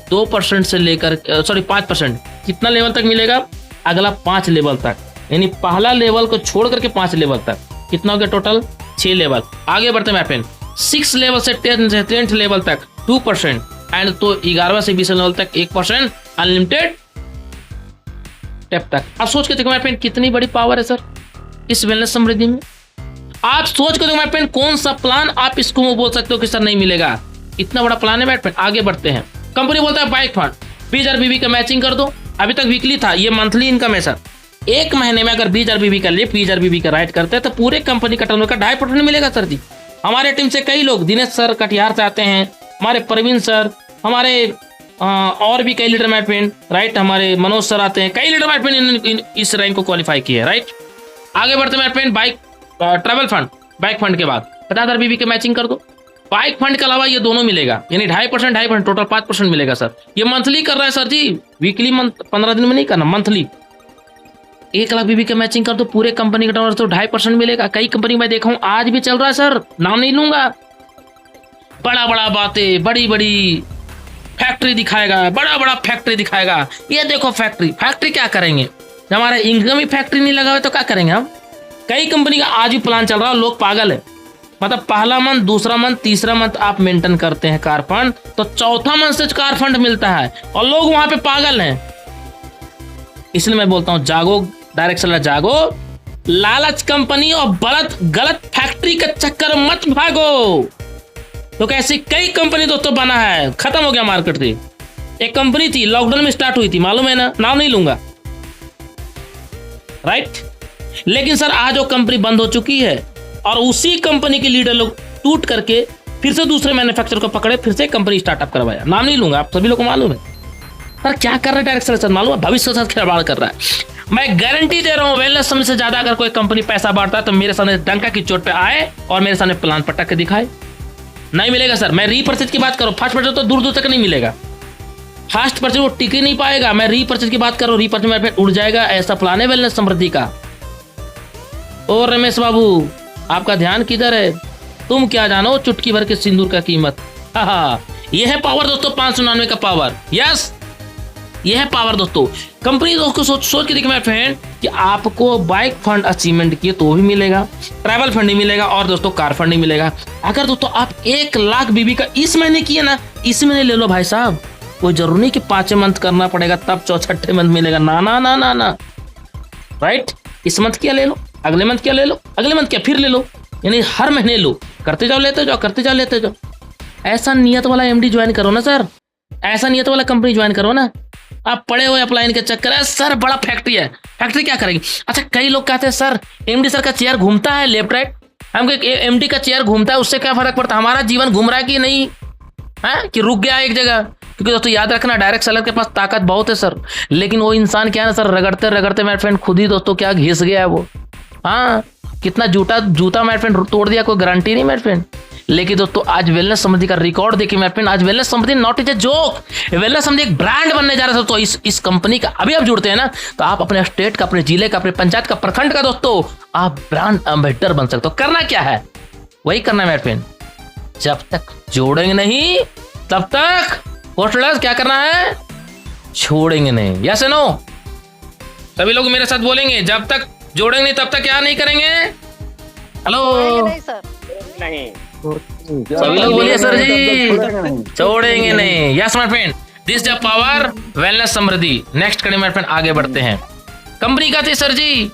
2% से लेकर 5%। कितना लेवल तक मिलेगा? अगला 5 लेवल तक, यानी पहला लेवल को छोड़ करके 5 लेवल तक। कितना हो गया टोटल? 6 लेवल। आगे बढ़ते हैं फ्रेंड, 6 लेवल से 10th लेवल तक 2%, एंड तो 11 से 20 लेवल तक 1% अनलिमिटेड टैप तक। आप सोच के देखो मेरे फ्रेंड कितनी बड़ी पावर है सर इस वेलनेस समृद्धि में। आप सोच के देखो मेरे फ्रेंड कौन सा प्लान आप इसको बोल सकते हो कि सर नहीं मिलेगा। इतना बड़ा प्लान है मेरे फ्रेंड। आगे बढ़ते हैं, कंपनी बोलता है बाइक फंड 20,000 बीबी का मैचिंग कर दो। अभी तक वीकली था, ये मंथली इनकम है सर। 1 महीने में अगर 20,000 बीबी का लिए 20,000 बीबी का राइट करते हैं तो पूरे कंपनी का टर्नओवर का 2.5% मिलेगा सर जी। हमारे टीम से कई लोग, दिनेश सर कटिहार से आते हैं, हमारे प्रवीण सर, हमारे और भी कई लीडर मैटमेंट, राइट, हमारे मनोज सर आते हैं, कई लीडर मैटमेंट इस रैंक को क्वालिफाई किए, राइट। आगे बढ़ते मैटमेंट, bike travel fund, bike fund के बाद 50,000 बीबी के मैचिंग कर दो। बाइक फंड के अलावा ये दोनों मिलेगा, यानी 2.5% टोटल 5% मिलेगा सर। ये मंथली कर रहा है सर जी, वीकली 15 दिन में नहीं करना, मंथली। 1 लाख बीबी का मैचिंग कर दो, पूरे कंपनी का टर्नओवर तो 2.5% मिलेगा। कई कंपनी में देखा हूं आज भी चल रहा है सर, नाम नहीं लूंगा। बड़ा बड़ा बातें, बड़ी बड़ी फैक्ट्री दिखाएगा, बड़ा बड़ा फैक्ट्री दिखाएगा, ये देखो फैक्ट्री क्या करेंगे जब हमारा इनकम ही फैक्ट्री नहीं लगा हुआ तो क्या करेंगे हम। कई कंपनी का आज भी प्लान चल रहा है, लोग पागल है। मतलब पहला मंथ, दूसरा मंथ, तीसरा मंथ आप मेंटेन करते हैं कार फंड, तो चौथा मंथ से कार फंड मिलता है और लोग वहां पे पागल हैं। इसलिए मैं बोलता हूं जागो डायरेक्ट सेलर, जागो। लालच कंपनी और गलत फैक्ट्री का चक्कर मत भागो। तो कैसी कई कंपनी दोस्तों बना है, खत्म हो गया मार्केट से। एक कंपनी थी लॉकडाउन में स्टार्ट हुई थी, मालूम है ना, नाम नहीं लूंगा, राइट। लेकिन सर आज वो कंपनी बंद हो चुकी है और उसी कंपनी के लीडर लोग टूट करके फिर से दूसरे मैन्युफैक्चरर को पकड़े, फिर से कंपनी स्टार्टअप करवाया, नाम नहीं लूंगा, आप सभी लोग को मालूम है। सर क्या कर रहा है डायरेक्ट सेलर, मालूम है, भविष्य के साथ खिलवाड़ कर रहा है। मैं गारंटी दे रहा हूं वेलनेस समिट से ज्यादा अगर कोई कंपनी पैसा बांटता है तो मेरे सामने डंका की चोट पे आए और मेरे सामने प्लान पटक के दिखाए। नहीं मिलेगा सर। मैं रीपर्चेज की बात करूं, फर्स्ट परचेज तो दूर दूर तक नहीं मिलेगा, फर्स्ट परचेज वो टिक ही नहीं पाएगा। मैं रीपर्चेज की बात करूं, रीपर्चेज में उड़ जाएगा, ऐसा प्लान है वेलनेस समृद्धि का। और रमेश बाबू आपका ध्यान किधर है, तुम क्या जानो चुटकी भर के सिंदूर का कीमत। यह है पावर दोस्तों, 599 का पावर। यस, यह है पावर दोस्तों। कंपनी दोस्तों सोच के देखिए मेरे फ्रेंड कि आपको बाइक फंड अचीवमेंट किए तो भी मिलेगा, ट्रैवल फंड नहीं मिलेगा और दोस्तों कार फंड नहीं मिलेगा। अगर दोस्तों आप 1 लाख बीबी का इस महीने किए ना, इस महीने ले लो भाई साहब, कोई जरूरी नहीं कि 5 मंथ करना पड़ेगा तब 4-6 मंथ मिलेगा, ना ना ना ना ना, राइट। इस मंथ क्या ले लो, अगले मंथ क्या ले लो, अगले मंथ क्या फिर ले लो, यानी हर महीने लो, करते जाओ लेते जाओ, करते जाओ लेते जाओ। ऐसा नियत वाला एमडी ज्वाइन करो ना सर, ऐसा नियत वाला कंपनी ज्वाइन करो ना। आप पड़े हुए अपलाइन के चक्कर है सर, बड़ा फैक्ट्री है, फैक्ट्री क्या करेगी। अच्छा कई लोग कहते हैं सर एमडी सर का चेयर घूमता है लेफ्ट राइट, हमको एमडी का चेयर घूमता है उससे क्या फर्क पड़ता है, हमारा जीवन घूम रहा है कि नहीं है, कि रुक गया एक जगह। क्योंकि दोस्तों याद रखना डायरेक्ट सेलर के पास ताकत बहुत है सर, लेकिन वो इंसान क्या है ना सर, रगड़ते रगड़ते मेरे फ्रेंड खुद ही दोस्तों क्या घिस गया है वो। हाँ, कितना जूता मेरे फ्रेंड तोड़ दिया, कोई गारंटी नहीं मेरे फ्रेंड। लेकिन दोस्तों आज वेलनेस समृद्धि का रिकॉर्ड देखिए मेरे फ्रेंड, आज वेलनेस समृद्धि not is a joke, wellness समृद्धि एक ब्रांड बनने जा रहा है। तो इस कंपनी का अभी आप जुड़ते हैं ना, तो आप अपने स्टेट का, अपने जिले का, अपने पंचायत का, प्रखंड का दोस्तों आप ब्रांड एम्बेसडर बन सकते हो। करना क्या है, वही करना है मेरे फ्रेंड, जब तक जोड़ेंगे नहीं तब तक होस्टलर्स क्या करना है, छोड़ेंगे नहीं। यस नो, सभी लोग मेरे साथ बोलेंगे, जब तक जोड़ेंगे नहीं तब तक क्या नहीं करेंगे। हेलो नहीं सर, नहीं सभी लोग बोलिए सर जी, छोड़ेंगे नहीं। Yes my friend, this the power wellness Samriddhi. Next कड़ी माय फ्रेंड आगे बढ़ते हैं। कंपनी कहती है सर जी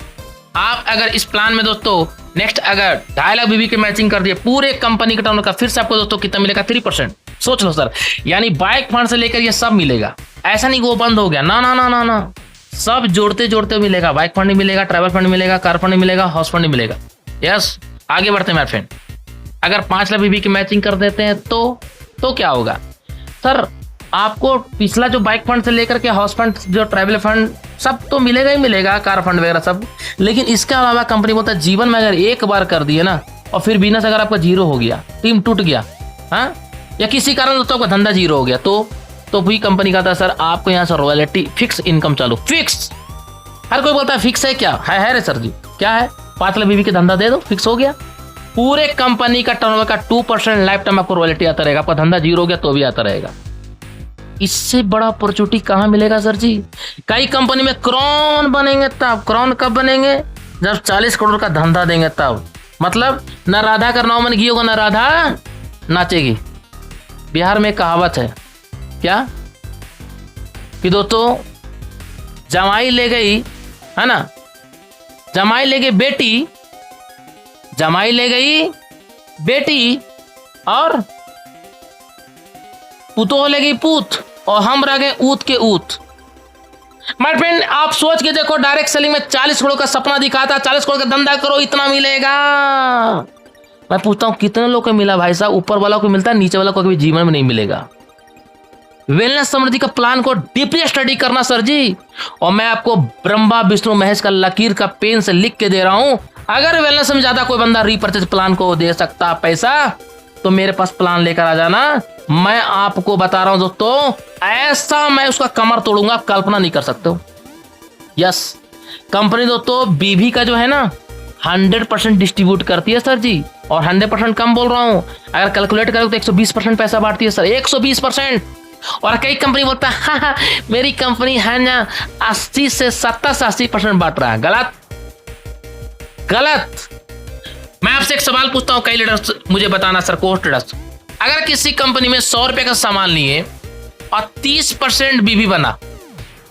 आप अगर इस प्लान में दोस्तों नेक्स्ट अगर 2.5 लाख बीबी के मैचिंग कर दिए पूरे कंपनी के टर्नओवर का, फिर से आपको दोस्तों कितना मिलेगा, 3%। सोच लो सर, यानी बाइक फंड से लेकर ये सब मिलेगा, ऐसा नहीं कि वो बंद हो गया, ना ना ना ना ना, सब जोड़ते जोड़ते मिलेगा। बाइक फंड मिलेगा, ट्रैवल फंड मिलेगा, कार फंड मिलेगा, हाउस फंड मिलेगा। यस, आगे बढ़ते हैं मेरे फ्रेंड। अगर 5 लाख बीबी की मैचिंग कर देते हैं तो क्या होगा सर, आपको पिछला जो बाइक फंड से लेकर के हाउस फंड, जो ट्रैवल फंड सब तो मिलेगा ही मिलेगा, कार फंड वगैरह सब, लेकिन इसके अलावा कंपनी बोलता है जीवन में अगर एक बार कर दिए ना और फिर बिजनेस अगर आपका जीरो हो गया, टीम टूट गया, हाँ, या किसी कारण दोस्तों आपका धंधा जीरो हो गया, तो भी कंपनी कहता है सर आपको यहाँ से रॉयल्टी फिक्स इनकम चालू। फिक्स, हर कोई बोलता है फिक्स है, क्या है रे सर जी, क्या है, 5 लाख बीवी के धंधा दे दो, फिक्स हो गया। पूरे कंपनी का टर्नओवर का 2% लाइफ टाइम आपको रॉयल्टी आता रहेगा, आपका धंधा जीरो हो गया तो भी आता रहेगा। इससे बड़ा अपॉर्चुनिटी कहाँ मिलेगा सर जी? कई कंपनी में क्रॉन बनेंगे, तब क्रॉन कब बनेंगे? जब 40 करोड़ का धंधा देंगे तब। मतलब न राधा का नाम मन घी होगा, न राधा नाचेगी। बिहार में कहावत है क्या कि दोस्तों जमाई ले गई, है ना, जमाई ले गई बेटी, जमाई ले गई बेटी और पुतोह ले गई पूत, और हम रह गए ऊत के ऊत। माय फ्रेंड, आप सोच के देखो, डायरेक्ट सेलिंग में 40 करोड़ का सपना दिखाता, 40 करोड़ का धंधा करो, इतना मिलेगा। मैं पूछता हूं कितने लोग को मिला भाई साहब? ऊपर वाला को मिलता है, नीचे वाला को कभी जीवन में नहीं मिलेगा। वेलनेस समृद्धि का प्लान को डीपली स्टडी करना सर जी, और मैं आपको ब्रह्मा विष्णु महेश का लकीर का पेन से लिख के दे रहा हूं। अगर वेलनेस में ज्यादा कोई बंदा रीपर्चेज प्लान को दे सकता पैसा, तो मेरे पास प्लान लेकर आ जाना। मैं आपको बता रहा हूं दोस्तों, ऐसा मैं उसका कमर तोड़ूंगा, आप कल्पना नहीं कर सकते हो। यस, कंपनी दोस्तों बीवी का जो है ना 100% डिस्ट्रीब्यूट करती है सर जी, और 100% कम बोल रहा हूं, अगर कैलकुलेट करो तो 120% पैसा बांटती है सर, 120%। और कई कंपनी बोलता है हाँ, मेरी कंपनी है ना 80 से 70 से 80% बांट रहा है। गलत, गलत। मैं आपसे एक सवाल पूछता हूं, कई लीडर्स मुझे बताना सर, कोर्स लीडर्स, अगर किसी कंपनी में 100 रुपए का सामान लिए और 30% बीवी बना,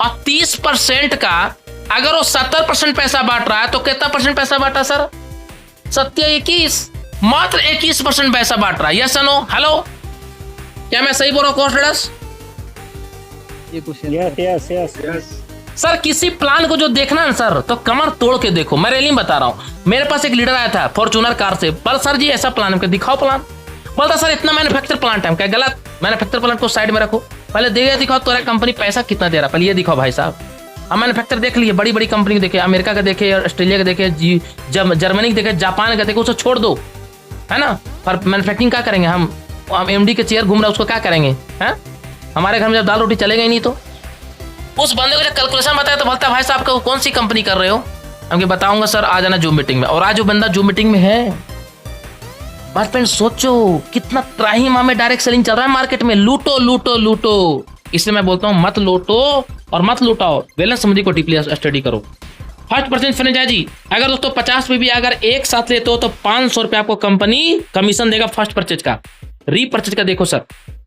और 30% का अगर वो 70% पैसा बांट रहा है, तो कितना परसेंट पैसा बांटा सर? 21, मात्र 21% पैसा बांट रहा है। Yes no? हेलो, क्या मैं सही बोल रहा हूं कोर्स लीडर्स? यस। सर किसी प्लान को जो देखना है ना सर, तो कमर तोड़ के देखो। मैं रैली में बता रहा हूं, मेरे पास एक लीडर आया था फॉर्च्यूनर कार से, बोल सर जी ऐसा प्लान है, दिखाओ प्लान। बोलता सर इतना मैन्युफैक्चर प्लांट है। क्या गलत, मैन्युफैक्चर प्लांट को साइड में रखो, पहले दे दिखाओ तुम्हारा कंपनी पैसा कितना दे रहा, पहले ये दिखाओ भाई साहब। हम मैन्युफैक्चर देख लिए, बड़ी बड़ी कंपनी देखे, अमेरिका का देखे, ऑस्ट्रेलिया का देखे, जर्मनी का देखे, जापान का देखे, उसे छोड़ दो, है ना। पर मैन्युफैक्चरिंग क्या करेंगे हम एमडी के चेयर घूम रहा है, उसको क्या करेंगे? हैं, हमारे घर में जब दाल रोटी चलेगा ही नहीं, तो उस बंदे को जब कैलकुलेशन बताया तो बोलता है भाई साहब कौन सी कंपनी कर रहे हो? हम बताऊंगा सर, आ जाना जूम मीटिंग में। और आज जो बंदा जूम मीटिंग में है, बात फ्रेंड सोचो कितना त्राहिमाम में डायरेक्ट सेलिंग चल रहा है मार्केट में। लूटो लूटो लूटो, इसलिए मैं बोलता हूं मत लूटो और मत लूटाओ, वेलनेस समृद्धि को डीपली स्टडी करो। फर्स्ट परचेज फ्रेंचाइजी, अगर दोस्तों 50 भी अगर एक साथ लेते हो तो 500 रुपए आपको कंपनी कमीशन देगा फर्स्ट परचेज का। रीपर्चेज का देखो सर,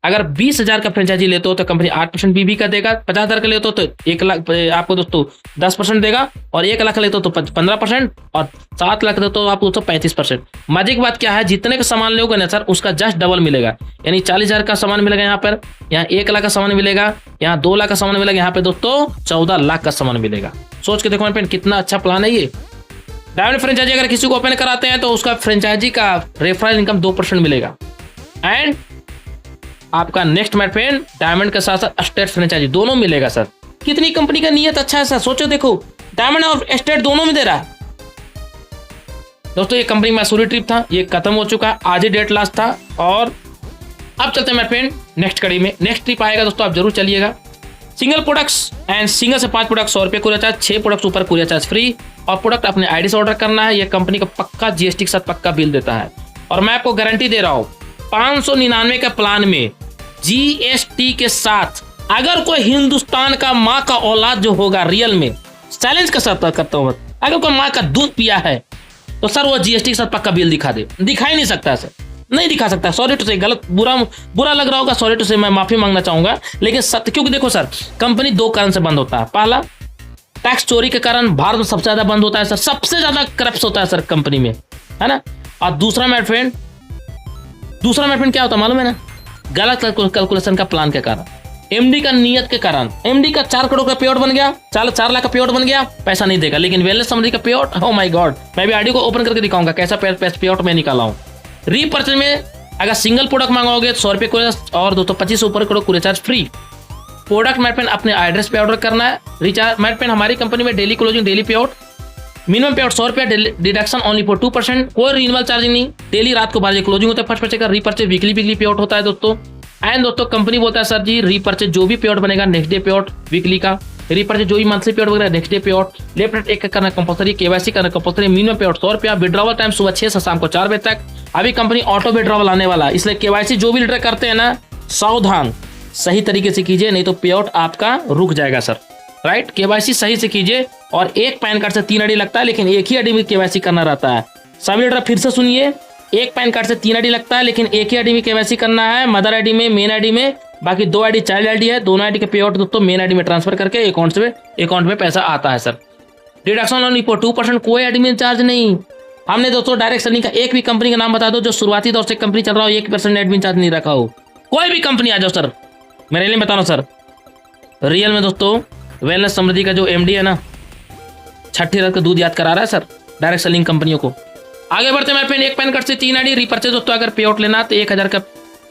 अगर 20,000 का फ्रेंचाइजी लेते हो तो कंपनी 8% बीबी का देगा, 50,000 का लेते हो तो 1 लाख आपको दोस्तों 10% देगा, और 1 लाख लेते हो तो 15%, और 7 लाख लेते हो आपको 35%। मजे की बात क्या है, जितने का सामान लोगे ना सर उसका जस्ट डबल मिलेगा, यानी 40,000 का सामान मिलेगा यहाँ पर, यहाँ 1 लाख का सामान मिलेगा, यहाँ 2 लाख का सामान मिलेगा, यहाँ पे दोस्तों 14 लाख का सामान मिलेगा। सोच के देखो फ्रेंड कितना अच्छा प्लान है ये। डायमंड फ्रेंचाइजी अगर किसी को ओपन कराते हैं तो उसका फ्रेंचाइजी का रेफरल इनकम 2% मिलेगा, एंड आपका नेक्स्ट माय फ्रेंड डायमंड के साथ साथ स्टेट फ्रेंचाइजी दोनों मिलेगा सर। कितनी कंपनी का नियत अच्छा है सर, सोचो देखो, डायमंड और स्टेट दोनों में दे रहा है। दोस्तों ये कंपनी मैसूरी ट्रिप था, ये खत्म हो चुका है, आज ही डेट लास्ट था, और अब चलते हैं माय फ्रेंड नेक्स्ट कड़ी में। नेक्स्ट ट्रिप आएगा दोस्तों, आप जरूर चलिएगा। सिंगल प्रोडक्ट्स एंड सिंगल से 5 प्रोडक्ट 100 रुपये कुरियर चार्ज, 6 प्रोडक्ट्स ऊपर कुरियर चार्ज फ्री, और प्रोडक्ट अपने आईडी से ऑर्डर करना है। ये कंपनी का पक्का जीएसटी के साथ पक्का बिल देता है, और मैं आपको गारंटी दे रहा हूँ 599 का प्लान में जीएसटी के साथ अगर कोई हिंदुस्तान का माँ का औलाद जो होगा, रियल में चैलेंज का साथ करता हूँ, अगर कोई माँ का दूध पिया है तो सर वो जीएसटी के साथ पक्का बिल दिखा दे। दिखा ही नहीं सकता सर, नहीं दिखा सकता। सॉरी टू से, गलत बुरा लग रहा होगा, सॉरी टू से, मैं माफी मांगना चाहूंगा, लेकिन सत्य, क्योंकि देखो सर कंपनी 2 कारण से बंद होता है। पहला, टैक्स चोरी के कारण भारत में सबसे ज्यादा बंद होता है सर, सबसे ज्यादा करप्ट होता है सर कंपनी में, है ना। और दूसरा मेरे फ्रेंड क्या होता है मालूम है ना, गलत कैलकुलेशन का प्लान के कारण, एमडी का नियत के कारण। एमडी का 4 करोड़ का पेआउट बन गया, 4 लाख का पेआउट बन गया, पैसा नहीं देगा। लेकिन वेलनेस समृद्धि का पेआउट, ओ माय गॉड, मैं भी आईडी को ओपन करके दिखाऊंगा कैसा पेआउट मैं निकाला हूं। रीपर्चेज में अगर सिंगल प्रोडक्ट मांगोगे तो 100 रुपये कुरियर, और 225 ऊपर करो कुरियर चार्ज फ्री। प्रोडक्ट मेरे पेन अपने एड्रेस पे ऑर्डर करना है। रिचार्ज मेरे पेन हमारी कंपनी में डेली क्लोजिंग, डेली पे आउट, मिनिमम पे आउट 100 रुपया, डिडक्शन ओनली फॉर 2%, कोई रिन्यूअल चार्ज नहीं। डेली रात को 12 बजे क्लोजिंग होता है फर्स्ट पर्चे का, रीपर्चेज वीकली पे आउट होता है दोस्तों। एंड दोस्तों कंपनी बोलता है सर जी रीपर्चेज जो भी पे आउट बनेगा नेक्स्ट डे पे आउट, वीकली का रीपर्चेज जो भी मंथली पे आउट बनेगा नेक्स्ट डे पे आउट। लेफ्ट राइट एक करना कंपलसरी, केवाईसी करना कंपलसरी, मिनिमम पे आउट 100 रुपया। विड्रॉवल टाइम सुबह 6 से शाम को 4 बजे तक। अभी कंपनी ऑटो विड्रॉवल आने वाला है, इसलिए केवाईसी जो भी लीडर करते हैं ना, सावधान सही तरीके से कीजिए, नहीं तो पे आउट आपका रुक जाएगा सर। राइट, केवाईसी सही से कीजिए। और एक पैन कार्ड से 3 आईडी लगता है, लेकिन एक ही आईडी में केवाईसी करना रहता है। सभी लीडर फिर से सुनिए, एक पैन कार्ड से 3 आईडी लगता है, लेकिन एक ही आईडी में केवाईसी करना है, मदर आईडी में, मेन आईडी में। बाकी 2 आईडी चाइल्ड आईडी है, दोनों आईडी के पे आउट दोस्तों मेन आईडी में ट्रांसफर करके अकाउंट में पैसा आता है सर। डिडक्शन ओनली फॉर 2%, कोई एडमिन चार्ज नहीं। हमने दोस्तों डायरेक्ट सेलिंग का एक भी कंपनी का नाम बता दो जो शुरुआती दौर से कंपनी चल रहा हो, 1% एडमिन चार्ज नहीं रखा हो। कोई भी कंपनी आ जाओ सर, मेरे लिए बता रहा हूँ सर। रियल में दोस्तों वेलनेस समृद्धि का जो एमडी है ना, छठी रात का दूध याद करा रहा है सर डायरेक्ट सेलिंग कंपनियों को। आगे बढ़ते हैं, मेरे एक पैन कार्ड से 3 आईडी रीपर्चेज दोस्तों अगर पे आउट लेना तो 1000 का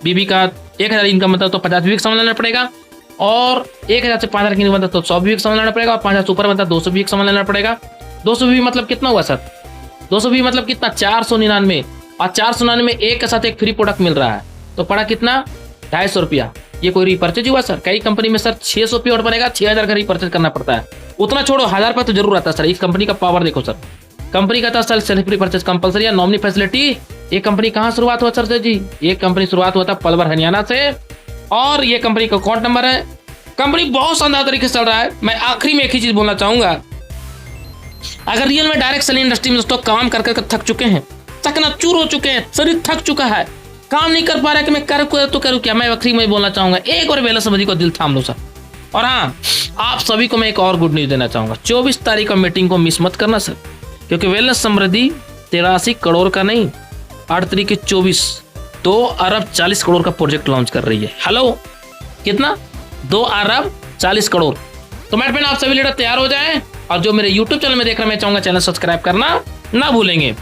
बीबी का 1000 इनकम मतलब तो 50 भी सामान लेना पड़ेगा, और 1000 से 5000 की इनकम मतलब तो 100 भी सामान लेना पड़ेगा, और 5000 से ऊपर मतलब 200 भी सामान लेना पड़ेगा। 200 भी मतलब कितना हुआ सर? 200 भी मतलब कितना? 499, और 499 में एक के साथ एक फ्री प्रोडक्ट मिल रहा है, तो पड़ा कितना? 250 रुपया। ये कोई रिपर्चेज हुआ सर? कई कंपनी में सर 600 पे आउट बनेगा, 6000 का रिपर्चेज करना पड़ता है। उतना छोड़ो, 1000 रुपये तो जरूर आता है सर। इस कंपनी का पावर देखो सर, कंपनी का था sir self repurchase compulsory, nominee facility. ये कंपनी कहाँ शुरुआत हुआ सर जी? ये कंपनी शुरुआत हुआ था पलवल हरियाणा से, और ये कंपनी का अकाउंट नंबर है। कंपनी बहुत शानदार तरीके से चल रहा है। मैं आखिरी में एक ही चीज बोलना चाहूंगा, अगर रियल में डायरेक्ट सेलिंग इंडस्ट्री में दोस्तों काम कर थक चुके हैं, चकनाचूर हो चुके हैं, शरीर थक चुका है, काम नहीं कर पा रहा है कि मैं करूँ तो करूँ क्या, मैं आखिरी में बोलना चाहूंगा एक और वेलनेस समृद्धि को दिल थाम लो सर। और हाँ, आप सभी को मैं एक और गुड न्यूज देना चाहूंगा, 24 तारीख का मीटिंग को मिस मत करना सर, क्योंकि वेलनेस समृद्धि 83 करोड़ का नहीं, 8 तारीख के 24 2 अरब 40 करोड़ का प्रोजेक्ट लॉन्च कर रही है। हेलो, कितना? 2 अरब 40 करोड़। तो मेरे फ्रेंड आप सभी लीडर तैयार हो जाएं, और जो मेरे YouTube चैनल में देख रहे हैं, मैं चाहूंगा चैनल सब्सक्राइब करना ना भूलेंगे।